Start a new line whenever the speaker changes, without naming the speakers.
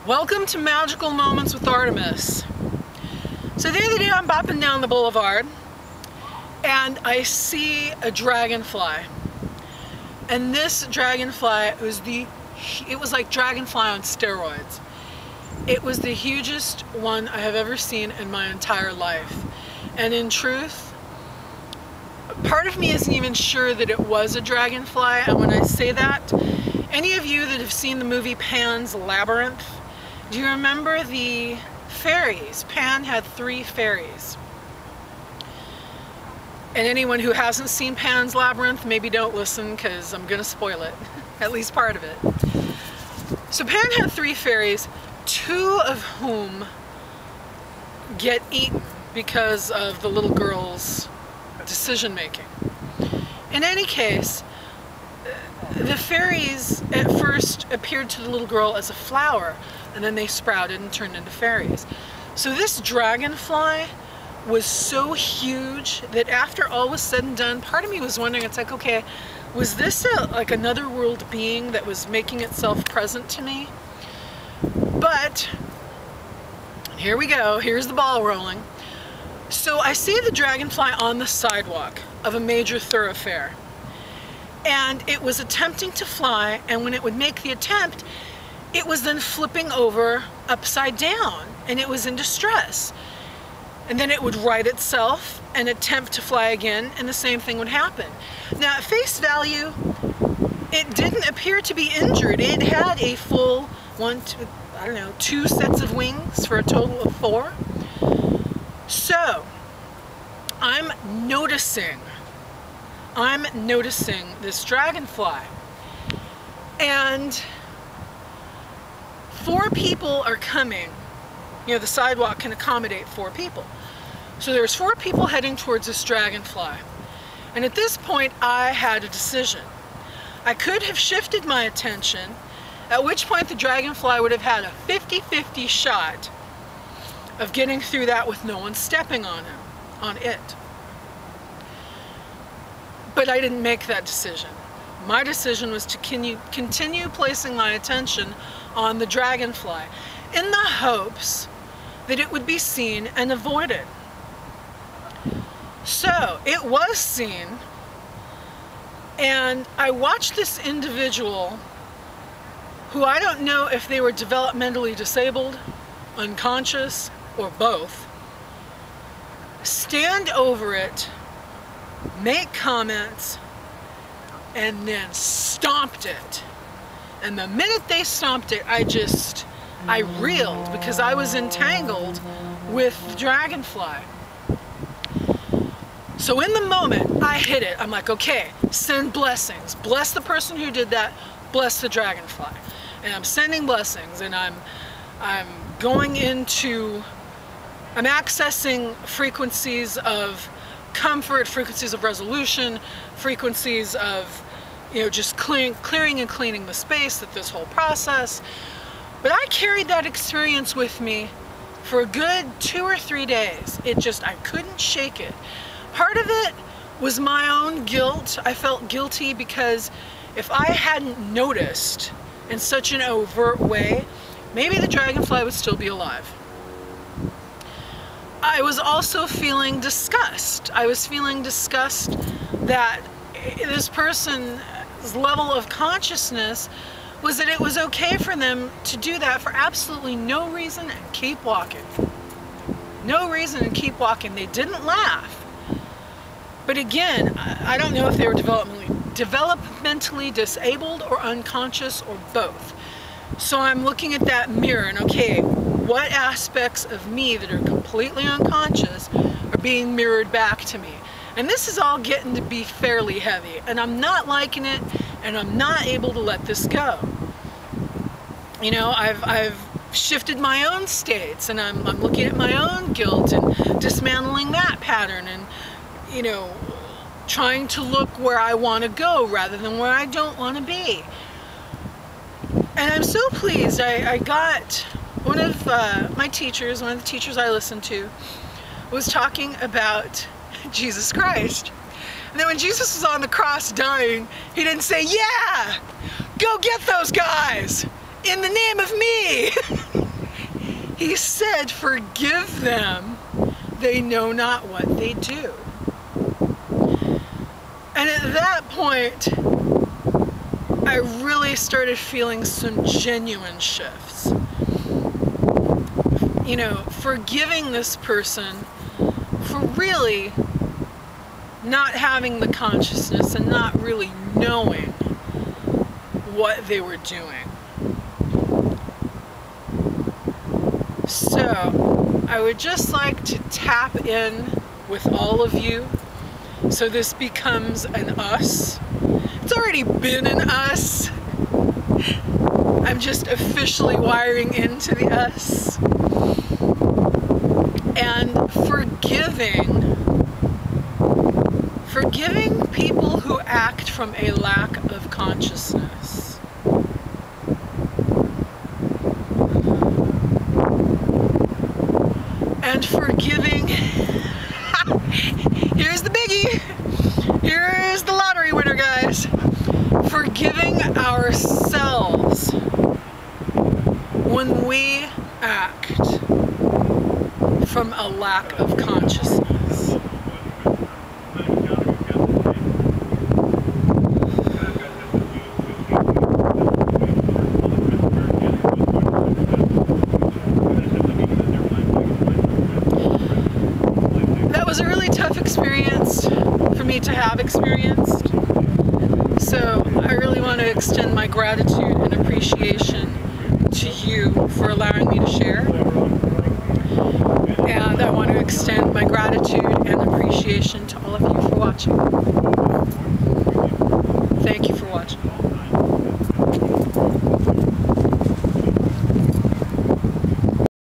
Welcome to Magical Moments with Artemis. So the other day I'm bopping down the boulevard and I see a dragonfly. And this dragonfly was like dragonfly on steroids. It was the hugest one I have ever seen in my entire life. And in truth, part of me isn't even sure that it was a dragonfly. And when I say that, any of you that have seen the movie Pan's Labyrinth, do you remember the fairies? Pan had 3 fairies. And anyone who hasn't seen Pan's Labyrinth, maybe don't listen because I'm going to spoil it, at least part of it. So Pan had 3 fairies, 2 of whom get eaten because of the little girl's decision making. In any case, the fairies at first appeared to the little girl as a flower, and then they sprouted and turned into fairies. So this dragonfly was so huge that after all was said and done, part of me was wondering, it's like, okay, was this like another world being that was making itself present to me? But here we go, here's the ball rolling. So I see the dragonfly on the sidewalk of a major thoroughfare. And it was attempting to fly, and when it would make the attempt, it was then flipping over upside down, and it was in distress. And then it would right itself and attempt to fly again, and the same thing would happen. Now, at face value, it didn't appear to be injured. It had a full 2 sets of wings for a total of 4. So, I'm noticing this dragonfly, and 4 people are coming. You know, the sidewalk can accommodate 4 people. So there's 4 people heading towards this dragonfly. And at this point, I had a decision. I could have shifted my attention, at which point the dragonfly would have had a 50-50 shot of getting through that with no one stepping on it. But I didn't make that decision. My decision was to continue placing my attention on the dragonfly in the hopes that it would be seen and avoided. So it was seen, and I watched this individual who I don't know if they were developmentally disabled, unconscious, or both, stand over it, make comments, and then stomped it. And the minute they stomped it, I reeled because I was entangled with the dragonfly. So in the moment I hit it, I'm like, okay, send blessings. Bless the person who did that, bless the dragonfly. And I'm sending blessings, and I'm accessing frequencies of comfort, frequencies of resolution, frequencies of, just clearing and cleaning the space, this whole process. But I carried that experience with me for a good 2 or 3 days. I couldn't shake it. Part of it was my own guilt. I felt guilty because if I hadn't noticed in such an overt way, maybe the dragonfly would still be alive. I was also feeling disgust. I was feeling disgust that this person's level of consciousness was that it was okay for them to do that for absolutely no reason and keep walking. No reason and keep walking. They didn't laugh. But again, I don't know if they were developmentally disabled or unconscious or both. So I'm looking at that mirror and, okay, what aspects of me that are completely unconscious are being mirrored back to me? And this is all getting to be fairly heavy, and I'm not liking it, and I'm not able to let this go. I've shifted my own states, and I'm looking at my own guilt and dismantling that pattern, and trying to look where I want to go rather than where I don't want to be. And I'm so pleased. I got one of my teachers, one of the teachers I listened to, was talking about Jesus Christ. And then when Jesus was on the cross dying, he didn't say, yeah, go get those guys in the name of me. He said, forgive them, they know not what they do. And at that point, I really started feeling some genuine shifts. You know, forgiving this person for really not having the consciousness and not really knowing what they were doing. So, I would just like to tap in with all of you so this becomes an us. It's already been an us. I'm just officially wiring into the us. And forgiving people who act from a lack of consciousness. And forgiving, here's the biggie, here's the lottery winner, guys. Forgiving ourselves when we act from a lack of consciousness. That was a really tough experience for me to have experienced. So I really want to extend my gratitude and appreciation to you for allowing me to share. And I want to extend my gratitude and appreciation to all of you for watching. Thank you for watching.